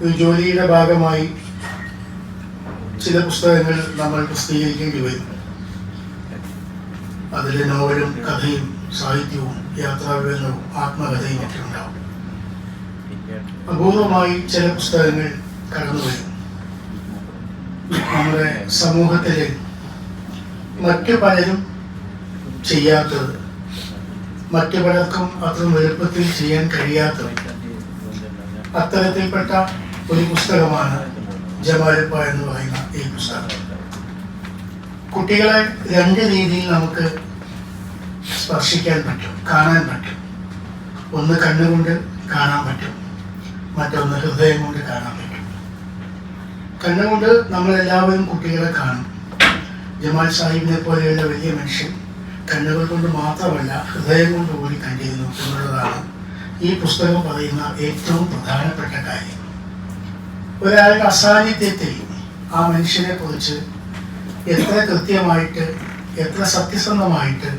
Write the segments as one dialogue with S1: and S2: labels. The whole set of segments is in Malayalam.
S1: ഒരു ജോലിയുടെ ഭാഗമായി ചില പുസ്തകങ്ങൾ നമ്മൾ പ്രസിദ്ധീകരിക്കേണ്ടി വരും. അതിൽ നോവലും കഥയും സാഹിത്യവും യാത്രാവിവരണവും ആത്മകഥയും ഒക്കെ ഉണ്ടാവും. അപൂർവമായി ചില പുസ്തകങ്ങൾ കടന്നു വരും. നമ്മുടെ സമൂഹത്തിലെ മറ്റു പലരും ചെയ്യാത്തത്, മറ്റു പലർക്കും അത്ര എളുപ്പത്തിൽ ചെയ്യാൻ കഴിയാത്തത്, അത്തരത്തിൽപ്പെട്ട ഒരു പുസ്തകമാണ് ജമാലുപ്പ എന്ന് പറയുന്ന ഈ പുസ്തകം. കുട്ടികളെ രണ്ട് രീതിയിൽ നമുക്ക് സ്പർശിക്കാൻ പറ്റും, കാണാൻ പറ്റും. ഒന്ന് കണ്ണുകൊണ്ട് കാണാൻ പറ്റും, മറ്റൊന്ന് ഹൃദയം കൊണ്ട് കാണാൻ പറ്റും. കണ്ണുകൊണ്ട് നമ്മളെല്ലാവരും കുട്ടികളെ കാണും. ജമാൽ സാഹിബിനെ പോലെയുള്ള വലിയ മനുഷ്യൻ കണ്ണുകൾ കൊണ്ട് മാത്രമല്ല ഹൃദയം കൊണ്ട് കൂടി കണ്ടിരുന്നു എന്നുള്ളതാണ് ഈ പുസ്തകം പറയുന്ന ഏറ്റവും പ്രധാനപ്പെട്ട കാര്യം. ഒരാളുടെ അസാന്നിധ്യത്തിൽ ആ മനുഷ്യനെ കുറിച്ച് എത്ര കൃത്യമായിട്ട്, എത്ര സത്യസന്ധമായിട്ട്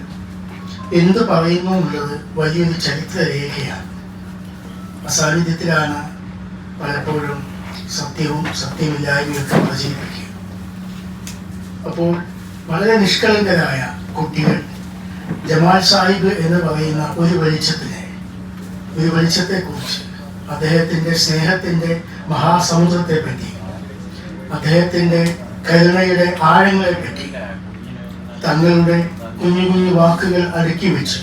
S1: എന്ത് പറയുന്നു എന്നുള്ളത് വലിയൊരു ചരിത്രരേഖയാണ്. അസാന്നിധ്യത്തിലാണ് പലപ്പോഴും സത്യവും സത്യമില്ലായ്മയൊക്കെ പ്രചരിപ്പിക്കുക. അപ്പോൾ വളരെ നിഷ്കളങ്കരായ കുട്ടികൾ ജമാൽ സാഹിബ് എന്ന് പറയുന്ന ഒരു വെളിച്ചത്തെക്കുറിച്ച്, അദ്ദേഹത്തിൻ്റെ സ്നേഹത്തിൻ്റെ മഹാസമുദ്രത്തെപ്പറ്റി, അദ്ദേഹത്തിൻ്റെ കരുണയുടെ ആഴങ്ങളെപ്പറ്റി തങ്ങളുടെ കുഞ്ഞു കുഞ്ഞു വാക്കുകൾ അടുക്കി വെച്ച്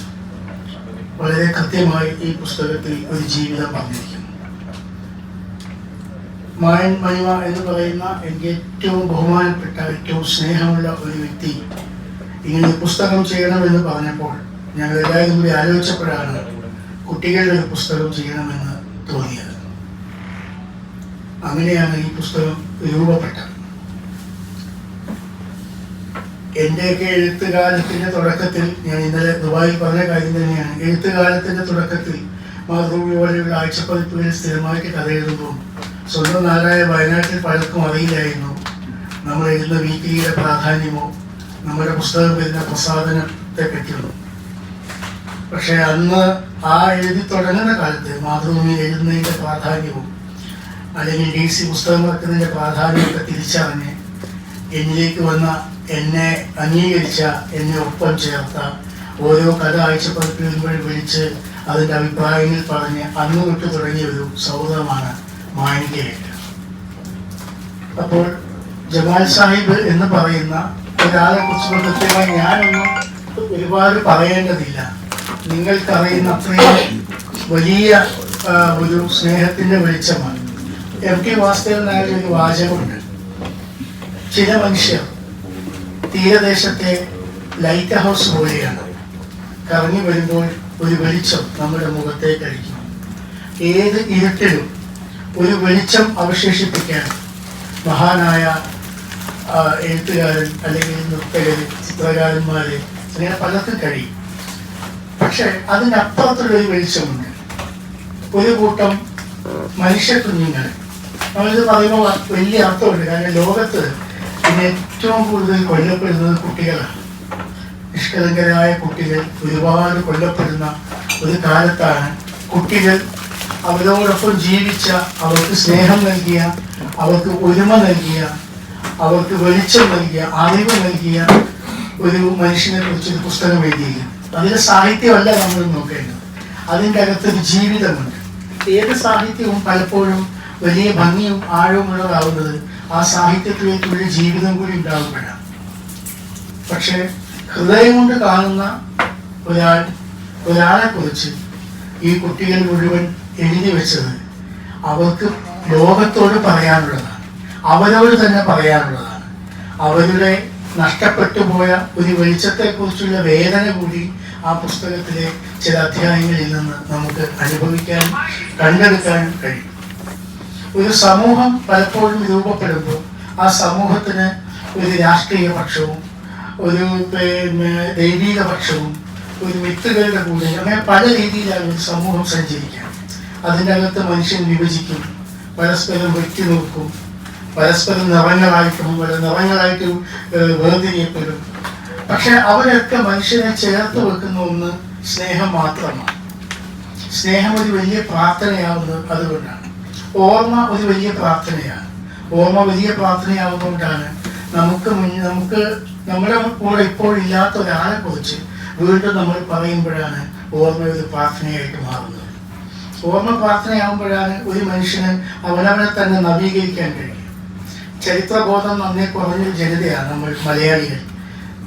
S1: വളരെ കൃത്യമായി ഈ പുസ്തകത്തിൽ ഒരു ജീവിതം പറഞ്ഞിരിക്കുന്നു. മായൻ മണിമ എന്ന് പറയുന്ന എനിക്ക് ഏറ്റവും ബഹുമാനപ്പെട്ട, ഏറ്റവും സ്നേഹമുള്ള ഒരു വ്യക്തി ഇങ്ങനെ പുസ്തകം ചെയ്യണമെന്ന് പറഞ്ഞപ്പോൾ ഞങ്ങൾ എല്ലാവരും കൂടി ആലോചിച്ചപ്പോഴാണ് കുട്ടികളുടെ ഒരു പുസ്തകം ചെയ്യണമെന്ന് തോന്നിയത്. അങ്ങനെയാണ് ഈ പുസ്തകം രൂപപ്പെട്ടത്. എൻ്റെയൊക്കെ എഴുത്തുകാലത്തിൻ്റെ തുടക്കത്തിൽ, ഞാൻ ഇന്നലെ ദുബായിൽ പറഞ്ഞ കാര്യം തന്നെയാണ്, എഴുത്തുകാലത്തിൻ്റെ തുടക്കത്തിൽ മാതൃഭൂമി പോലെയുള്ള ആഴ്ചപ്പതിപ്പുകളിൽ സ്ഥിരമായിട്ട് കഥ എഴുതുമ്പോൾ സ്വന്തം നാടായ വയനാട്ടിൽ പലർക്കും അറിയില്ലായിരുന്നു നമ്മൾ എഴുതുന്ന വീക്കിലിയുടെ പ്രാധാന്യമോ നമ്മുടെ പുസ്തകം വരുന്ന പ്രസാധനത്തെ പറ്റിയൊന്നും. പക്ഷെ അന്ന് ആ എഴുതി തുടങ്ങുന്ന കാലത്ത് മാതൃഭൂമി എഴുതുന്നതിൻ്റെ പ്രാധാന്യവും അല്ലെങ്കിൽ DC പുസ്തകം വെക്കുന്നതിൻ്റെ പ്രാധാന്യമൊക്കെ തിരിച്ചറിഞ്ഞ് എന്നിലേക്ക് വന്ന, എന്നെ അംഗീകരിച്ച, എന്നെ ഒപ്പം ചേർത്ത, ഓരോ കഥ ആഴ്ചപ്പതിപ്പിൽ വരുമ്പോഴും വിളിച്ച് അതിൻ്റെ അഭിപ്രായങ്ങൾ പറഞ്ഞ് അന്ന് തൊട്ട് തുടങ്ങിയ ഒരു സൗഹൃദമാണ് മാനിക്കയായിട്ട്. അപ്പോൾ ജമാൽ സാഹിബ് എന്ന് പറയുന്ന ഒരാളെ കുറിച്ച് കൃത്യമായി ഞാനൊന്നും ഒരുപാട് പറയേണ്ടതില്ല. നിങ്ങൾക്കറിയുന്ന അത്രയും വലിയ ഒരു സ്നേഹത്തിൻ്റെ വെളിച്ചമാണ്. MT വാസുദേവൻ നായർ ഒരു വാചകമുണ്ട്: ചില മനുഷ്യർ തീരദേശത്തെ ലൈറ്റ് ഹൗസ് പോലെയാണ്, കറങ്ങി വരുമ്പോൾ ഒരു വെളിച്ചം നമ്മുടെ മുഖത്തേക്ക് അടിക്കും. ഏത് ഇരുട്ടിലും ഒരു വെളിച്ചം അവശേഷിപ്പിക്കാൻ മഹാനായ എഴുത്തുകാരൻ അല്ലെങ്കിൽ നൃത്തകർ, ചിത്രകാരന്മാര്, അങ്ങനെ പലർക്കും കഴിയും. പക്ഷെ അതിനപ്പുറത്തുള്ളൊരു വെളിച്ചമുണ്ട്. ഒരു കൂട്ടം മനുഷ്യ കുഞ്ഞുങ്ങൾ, നമ്മളിത് പറയുമ്പോൾ വലിയ അർത്ഥമുണ്ട്. കാരണം ലോകത്ത് ഇന്ന് ഏറ്റവും കൂടുതൽ കൊല്ലപ്പെടുന്നത് കുട്ടികളാണ്. നിഷ്കളങ്കരായ കുട്ടികൾ ഒരുപാട് കൊല്ലപ്പെടുന്ന ഒരു കാലത്താണ് കുട്ടികൾ അവരോടൊപ്പം ജീവിച്ച, അവർക്ക് സ്നേഹം നൽകിയ, അവർക്ക് ഒരുമ നൽകിയ, അവർക്ക് വെളിച്ചം നൽകിയ, അറിവ് നൽകിയ ഒരു മനുഷ്യനെ കുറിച്ചൊരു പുസ്തകം എഴുതിയിരിക്കുന്നു. അതിലെ സാഹിത്യമല്ല നമ്മൾ നോക്കേണ്ടത്, അതിൻ്റെ അകത്തൊരു ജീവിതമുണ്ട്. ഏത് സാഹിത്യവും പലപ്പോഴും വലിയ ഭംഗിയും ആഴവുമുള്ളതാവുന്നത് ആ സാഹിത്യത്തിലേക്കുള്ള ജീവിതം കൂടി ഉണ്ടാകുമ്പോഴാണ്. പക്ഷെ ഹൃദയം കൊണ്ട് കാണുന്ന ഒരാളെ കുറിച്ച് ഈ കുട്ടികൾ മുഴുവൻ എഴുതി വെച്ചത് അവർക്ക് ലോകത്തോട് പറയാനുള്ളതാണ്, അവരോട് തന്നെ പറയാനുള്ളതാണ്. അവരുടെ നഷ്ടപ്പെട്ടു പോയ ഒരു വെളിച്ചത്തെക്കുറിച്ചുള്ള വേദന കൂടി ആ പുസ്തകത്തിലെ ചില അധ്യായങ്ങളിൽ നിന്ന് നമുക്ക് അനുഭവിക്കാനും കണ്ടെടുക്കാനും കഴിയും. ഒരു സമൂഹം പലപ്പോഴും രൂപപ്പെടുമ്പോൾ ആ സമൂഹത്തിന് ഒരു രാഷ്ട്രീയ പക്ഷവും ഒരു ദൈവിക പക്ഷവും ഒരു മിത്തുകളുടെ കൂടെ, അങ്ങനെ പല രീതിയിലാണ് ഒരു സമൂഹം സഞ്ചരിക്കുക. അതിൻ്റെ അകത്ത് മനുഷ്യൻ വിഭജിക്കും, പരസ്പരം വെട്ടി നോക്കും, പരസ്പരം നിറങ്ങളായിട്ടും പല നിറങ്ങളായിട്ട് വേർതിരിയപ്പെടും. പക്ഷെ അവരൊക്കെ മനുഷ്യനെ ചേർത്ത് വെക്കുന്ന ഒന്ന് സ്നേഹം മാത്രമാണ്. സ്നേഹം ഒരു വലിയ പ്രാർത്ഥനയാവുന്നത് അതുകൊണ്ടാണ്. ഓർമ്മ ഒരു വലിയ പ്രാർത്ഥനയാണ്. ഓർമ്മ വലിയ പ്രാർത്ഥനയാവുന്നതുകൊണ്ടാണ് നമുക്ക് നമ്മുടെ കൂടെ ഇപ്പോൾ ഇല്ലാത്ത ഒരാളെ കുറിച്ച് വീണ്ടും നമ്മൾ പറയുമ്പോഴാണ് ഓർമ്മ ഒരു പ്രാർത്ഥനയായിട്ട് മാറുന്നത്. ഓർമ്മ പ്രാർത്ഥനയാകുമ്പോഴാണ് ഒരു മനുഷ്യന് അവനവനെ തന്നെ നവീകരിക്കാൻ കഴിയും. ചരിത്രബോധം നന്നേ കുറഞ്ഞൊരു ജനതയാണ് നമ്മൾ മലയാളികൾ.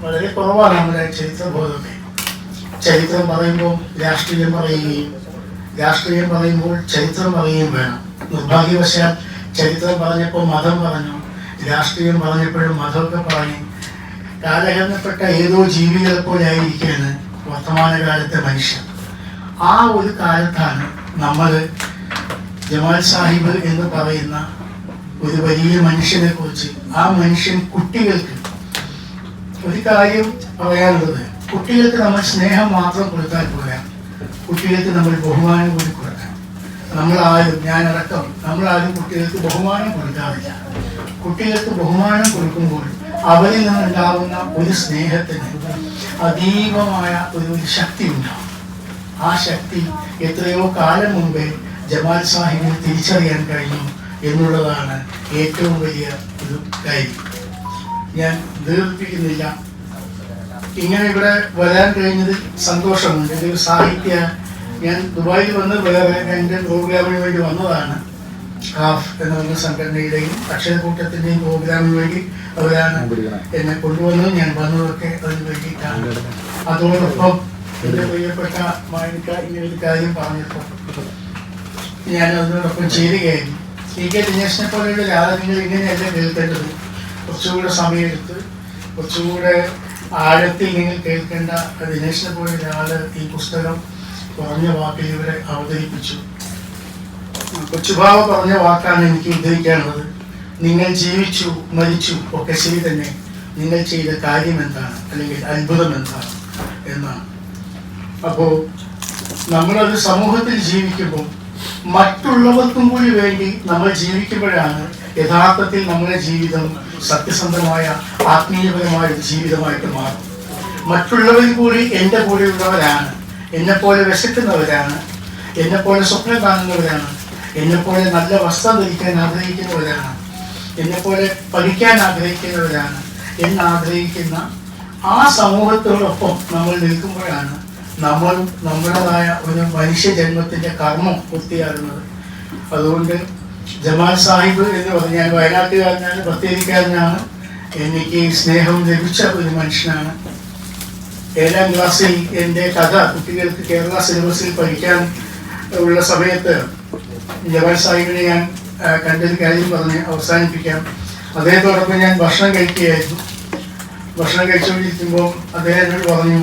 S1: വളരെ കുറവാണ് നമ്മുടെ ചരിത്രബോധമേ. ചരിത്രം പറയുമ്പോൾ രാഷ്ട്രീയം പറയുകയും രാഷ്ട്രീയം പറയുമ്പോൾ ചരിത്രം പറയുകയും വേണം. നിർഭാഗ്യവശാൽ ചരിത്രം പറഞ്ഞപ്പോൾ മതം പറഞ്ഞു, രാഷ്ട്രീയം പറഞ്ഞപ്പോഴും മതമൊക്കെ പറഞ്ഞു. കാലഹരണപ്പെട്ട ഏതോ ജീവികളെ പോലെ ആയിരിക്കുകയാണ് വർത്തമാനകാലത്തെ മനുഷ്യർ. ആ ഒരു കാലത്താണ് നമ്മൾ ജമാൽ സാഹിബ് എന്ന് പറയുന്ന ഒരു വലിയ മനുഷ്യനെ കുറിച്ച്, ആ മനുഷ്യൻ കുട്ടികൾക്ക് ഒരു കാര്യം പറയാനുള്ളത്, കുട്ടികൾക്ക് നമ്മൾ സ്നേഹം മാത്രം കൊടുത്താൽ പോരാ, കുട്ടികൾക്ക് നമ്മൾ ബഹുമാനം കൂടി കൊടുക്കണം. നമ്മളാരും, ഞാനടക്കം നമ്മളാരും കുട്ടികൾക്ക് ബഹുമാനം കൊടുക്കാറില്ല. കുട്ടികൾക്ക് ബഹുമാനം കൊടുക്കുമ്പോൾ അവരിൽ നിന്നുണ്ടാകുന്ന ഒരു സ്നേഹത്തിന് അതീവമായ ഒരു ശക്തി ഉണ്ടാവും. ആ ശക്തി എത്രയോ കാലം മുമ്പേ ജമാൽ സാഹിബിന് തിരിച്ചറിയാൻ കഴിഞ്ഞു എന്നുള്ളതാണ് ഏറ്റവും വലിയ ഒരു കാര്യം. ഞാൻ ദീർഘിപ്പിക്കുന്നില്ല. ഇങ്ങനെ ഇവിടെ വരാൻ കഴിഞ്ഞത് സന്തോഷമുണ്ട്. ഇതൊരു സാഹിത്യ, ഞാൻ ദുബായിൽ വന്ന് വേറെ എൻ്റെ പ്രോഗ്രാമിന് വേണ്ടി വന്നതാണ്. ഹാഫ് എന്ന് പറഞ്ഞ സംഘടനയുടെയും അക്ഷരക്കൂട്ടത്തിൻ്റെയും പ്രോഗ്രാമിന് വേണ്ടി അവരാണ് എന്നെ കൊണ്ടുവന്നത്. ഞാൻ വന്നതൊക്കെ അതിന് വേണ്ടിയിട്ടാണ്. അതോടൊപ്പം എൻ്റെ പ്രിയപ്പെട്ട മാനിക്ക ഇങ്ങനെ ഒരു കാര്യം പറഞ്ഞപ്പോൾ ഞാൻ അതിനോടൊപ്പം ചേരുകയായിരുന്നു. CK ദിനേശിനെ പോലെയുള്ള ഒരാളെ നിങ്ങൾ ഇങ്ങനെയല്ല കേൾക്കേണ്ടത്. കുറച്ചുകൂടെ സമയമെടുത്ത് കുറച്ചുകൂടെ ആഴത്തിൽ നിങ്ങൾ കേൾക്കേണ്ട ദിനേശിനെ പോലെ ഒരാൾ ഈ പുസ്തകം കുറഞ്ഞ വാക്കിൽ ഇവിടെ അവതരിപ്പിച്ചു. കൊച്ചുഭാവ പറഞ്ഞ വാക്കാണ് എനിക്ക് ഉദ്ധരിക്കാനുള്ളത്. നിങ്ങൾ ജീവിച്ചു മരിച്ചു ഒക്കെ ശരി തന്നെ, നിങ്ങൾ ചെയ്ത കാര്യം എന്താണ്, അല്ലെങ്കിൽ അത്ഭുതം എന്താണ് എന്നാണ്. അപ്പോൾ നമ്മളൊരു സമൂഹത്തിൽ ജീവിക്കുമ്പോൾ മറ്റുള്ളവർക്കും കൂടി വേണ്ടി നമ്മൾ ജീവിക്കുമ്പോഴാണ് യഥാർത്ഥത്തിൽ നമ്മുടെ ജീവിതം സത്യസന്ധമായ ആത്മീയപരമായ ജീവിതമായിട്ട് മാറും. മറ്റുള്ളവർ കൂടി എൻ്റെ കൂടെയുള്ളവരാണ്, എന്നെപ്പോലെ വിശക്കുന്നവരാണ്, എന്നെപ്പോലെ സ്വപ്നം കാണുന്നവരാണ്, എന്നെപ്പോലെ നല്ല വസ്ത്രം ധരിക്കാൻ ആഗ്രഹിക്കുന്നവരാണ്, എന്നെപ്പോലെ പഠിക്കാൻ ആഗ്രഹിക്കുന്നവരാണ് എന്നാഗ്രഹിക്കുന്ന ആ സമൂഹത്തോടൊപ്പം നമ്മൾ നിൽക്കുമ്പോഴാണ് നമ്മൾ നമ്മുടേതായ ഒരു മനുഷ്യജന്മത്തിൻ്റെ കർമ്മം പൂർത്തിയാകുന്നത്. അതുകൊണ്ട് ജമാൽ സാഹിബ് എന്ന് പറഞ്ഞാൽ ഞാൻ വയനാട്ടുകാരനാണ്, ബത്തേരിക്കാരനാണ്. എനിക്ക് സ്നേഹം ലഭിച്ച ഒരു മനുഷ്യനാണ്. 7ാം ക്ലാസ്സിൽ എൻ്റെ കഥ കുട്ടികൾക്ക് കേരള സിലബസിൽ പഠിക്കാൻ ഉള്ള സമയത്ത് ജമാൽ സാഹിബിനെ ഞാൻ കണ്ടൊരു കാര്യം പറഞ്ഞ് അവസാനിപ്പിക്കാം. അദ്ദേഹത്തോടൊപ്പം ഞാൻ ഭക്ഷണം കഴിക്കുകയായിരുന്നു. ഭക്ഷണം കഴിച്ചുകൊണ്ടിരിക്കുമ്പോൾ അദ്ദേഹം എന്നോട് പറഞ്ഞു,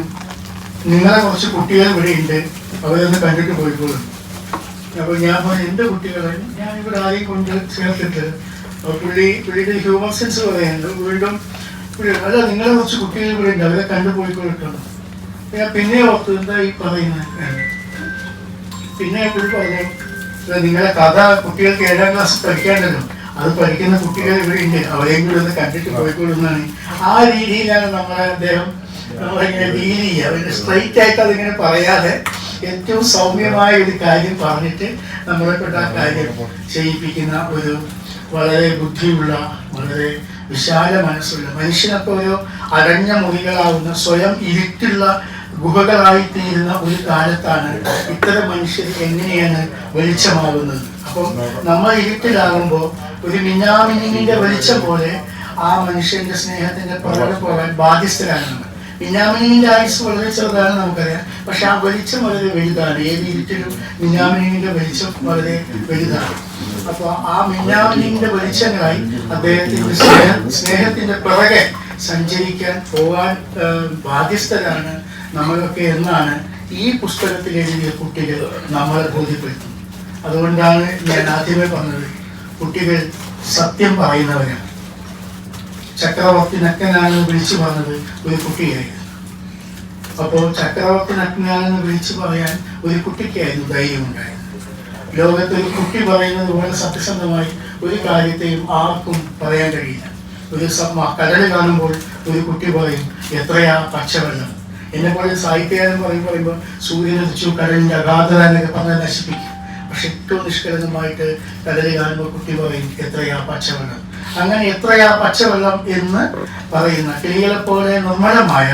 S1: നിങ്ങളെ കുറച്ച് കുട്ടികൾ ഇവിടെ ഉണ്ട്, അവരൊന്ന് കണ്ടിട്ട് പോയിക്കോളും. അപ്പോൾ ഞാൻ പറഞ്ഞു, എൻ്റെ കുട്ടികളെ ഞാൻ ഇവിടെ ആരെയും കൊണ്ട് ചേർത്തിട്ട്, പുള്ളിയുടെ ഹ്യൂമൻ സെൻസ് പറയുന്നുണ്ട്. വീണ്ടും അല്ല, നിങ്ങളെ കുറച്ച് കുട്ടികൾ ഇവിടെ ഉണ്ട്, അവരെ കണ്ടു പോയിക്കൊടുക്കണം. ഞാൻ പിന്നെ ഓർത്തു, എന്താ ഈ പറയുന്നത്. പിന്നെ പുള്ളി പറഞ്ഞു, നിങ്ങളെ കഥ കുട്ടികൾക്ക് 7ാം ക്ലാസ് പഠിക്കാണ്ടല്ലോ, അത് പഠിക്കുന്ന കുട്ടികൾ ഇവിടെ ഉണ്ട്, അവരെയും കൂടി ഒന്ന് കണ്ടിട്ട് പോയിക്കൊള്ളുന്നതാണ്. ആ രീതിയിലാണ് അദ്ദേഹം നമ്മളിങ്ങനെ ഡീൽ ചെയ്യുക. പിന്നെ സ്ട്രൈറ്റ് ആയിട്ട് അതിങ്ങനെ പറയാതെ ഏറ്റവും സൗമ്യമായ ഒരു കാര്യം പറഞ്ഞിട്ട് നമ്മളെ കൊണ്ട് ആ കാര്യം ചെയ്യിപ്പിക്കുന്ന ഒരു വളരെ ബുദ്ധിയുള്ള, വളരെ വിശാല മനസ്സുള്ള, മനുഷ്യനൊക്കെ ഓരോ അടഞ്ഞ മുറികളാവുന്ന, സ്വയം ഇരുട്ടുള്ള ഗുഹകളായിത്തീരുന്ന ഒരു കാലത്താണ് ഇത്തരം മനുഷ്യർ എങ്ങനെയാണ് വെളിച്ചമാകുന്നത്. അപ്പം നമ്മൾ ഇരുട്ടിലാകുമ്പോൾ ഒരു മിന്നാമിനിങ്ങിന്റെ വെളിച്ചം പോലെ ആ മനുഷ്യന്റെ സ്നേഹത്തിന്റെ പുറകെ പോകാൻ ബാധ്യസ്ഥരാണ് നമ്മൾ. മിന്നാമിനിങ്ങിന്റെ ആയുസ് വളരെ ചെറുതാണ് നമുക്കറിയാം, പക്ഷെ ആ വെളിച്ചം വളരെ വലുതാണ്. ഏത് ഇരുട്ടിലും മിന്നാമിനിങ്ങിന്റെ വെളിച്ചം വളരെ വലുതാണ്. അപ്പോൾ ആ മിന്നാമിനിങ്ങിന്റെ വെളിച്ചങ്ങളായി അദ്ദേഹത്തിന്റെ സ്നേഹത്തിന്റെ പുറകെ സഞ്ചരിക്കാൻ പോകാൻ ബാധ്യസ്ഥരാണ് നമ്മളൊക്കെ എന്നാണ് ഈ പുസ്തകത്തിൽ എഴുതിയ കുട്ടികൾ നമ്മളെ ബോധ്യപ്പെടുത്തുന്നത്. അതുകൊണ്ടാണ് ഞാൻ ആദ്യമേ പറഞ്ഞത്, കുട്ടികൾ സത്യം പറയുന്നവരാണ്. ചക്രവർത്തി നഗ്നനാണെന്ന് വിളിച്ചു പറഞ്ഞത് ഒരു കുട്ടിയായിരുന്നു. അപ്പോൾ ചക്രവർത്തി നഗ്നനാണെന്ന് വിളിച്ചു പറയാൻ ഒരു കുട്ടിക്കായിരുന്നു ധൈര്യമുണ്ടായത്. ലോകത്തൊരു കുട്ടി പറയുന്നത് പോലെ സത്യസന്ധമായി ഒരു കാര്യത്തെയും ആർക്കും പറയാൻ കഴിയില്ല. ഒരു കടൽ കാണുമ്പോൾ ഒരു കുട്ടി പറയും, എത്രയാ പച്ചവെള്ളം. എന്നെ പോലെ സാഹിത്യകാരൻ പറയുമ്പോൾ സൂര്യൻ ഉദിച്ചു, കടലിൻ്റെ അഗാധത എന്നൊക്കെ പറഞ്ഞാൽ നശിപ്പിക്കും. പക്ഷെ ഏറ്റവും നിഷ്കളങ്കമായിട്ട് കടല് കാണുമ്പോൾ കുട്ടി പറയും എത്രയാ പച്ചവെള്ളം. അങ്ങനെ എത്രയാ പച്ചവെള്ളം എന്ന് പറയുന്ന കിളികളെ പോലെ നിർമ്മലമായ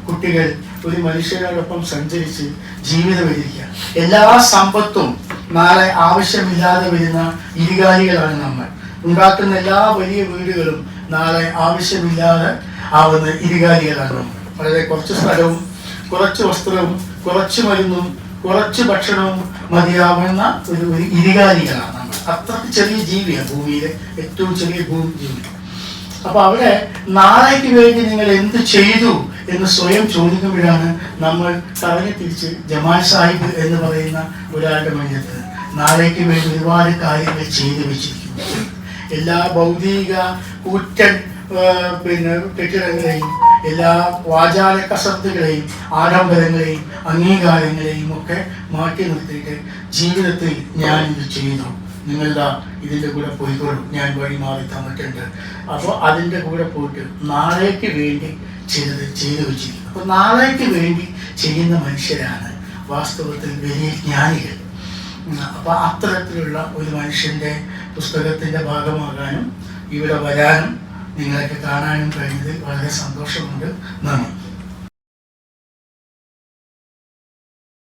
S1: കുട്ടികൾ ഒരു മനുഷ്യരോടൊപ്പം സഞ്ചരിച്ച് ജീവിതം എഴുതിക്കുക. എല്ലാ സമ്പത്തും നാളെ ആവശ്യമില്ലാതെ വരുന്ന ഇരുകാലികളാണ് നമ്മൾ. ഉണ്ടാക്കുന്ന എല്ലാ വലിയ വീടുകളും നാളെ ആവശ്യമില്ലാതെ ആവുന്ന ഇരുകാലികളാണ് നമ്മൾ. വളരെ കുറച്ച് സ്ഥലവും കുറച്ച് വസ്ത്രവും കുറച്ച് മരുന്നും കുറച്ച് ഭക്ഷണവും മതിയാവുന്ന ഒരു ഇരുകാലികളാണ് നമ്മൾ. അത്രയ്ക്ക് ചെറിയ ജീവിയാണ് ഭൂമിയിലെ ഏറ്റവും ചെറിയ ജീവി. അപ്പൊ അവിടെ നാളേക്ക് വേണ്ടി നിങ്ങൾ എന്ത് ചെയ്തു എന്ന് സ്വയം ചോദിക്കുമ്പോഴാണ് നമ്മൾ കറങ്ങി തിരിച്ച് ജമാൽ സാഹിബ് എന്ന് പറയുന്ന ഒരാളുടെ മഞ്ഞത്ത് നാളേക്ക് വേണ്ടി ഒരുപാട് കാര്യങ്ങൾ ചെയ്തു വെച്ചിരിക്കുന്നു. എല്ലാ ഭൗതിക കൂറ്റൻ കെട്ടിടങ്ങളെയും എല്ലാ വാചാല കസർത്തുകളെയും ആഡംബരങ്ങളെയും അംഗീകാരങ്ങളെയും ഒക്കെ മാറ്റി നിർത്തിയിട്ട് ജീവിതത്തിൽ ഞാൻ ഇത് ചെയ്തു, നിങ്ങളുടെ ഇതിൻ്റെ കൂടെ പോയിക്കോളും, ഞാൻ വഴി മാറി തന്നിട്ടുണ്ട്. അപ്പോൾ അതിൻ്റെ കൂടെ പോയിട്ട് നാളേക്ക് വേണ്ടി ചെയ്തു വെച്ചിരിക്കും. അപ്പോൾ നാളേക്ക് വേണ്ടി ചെയ്യുന്ന മനുഷ്യരാണ് വാസ്തവത്തിൽ വലിയ ജ്ഞാനികൾ. അപ്പോൾ അത്തരത്തിലുള്ള ഒരു മനുഷ്യൻ്റെ പുസ്തകത്തിൻ്റെ ഭാഗമാകാനും ഇവിടെ വരാനും നിങ്ങളൊക്കെ കാണാനും കഴിഞ്ഞതിൽ വളരെ സന്തോഷമുണ്ട്. നന്ദി.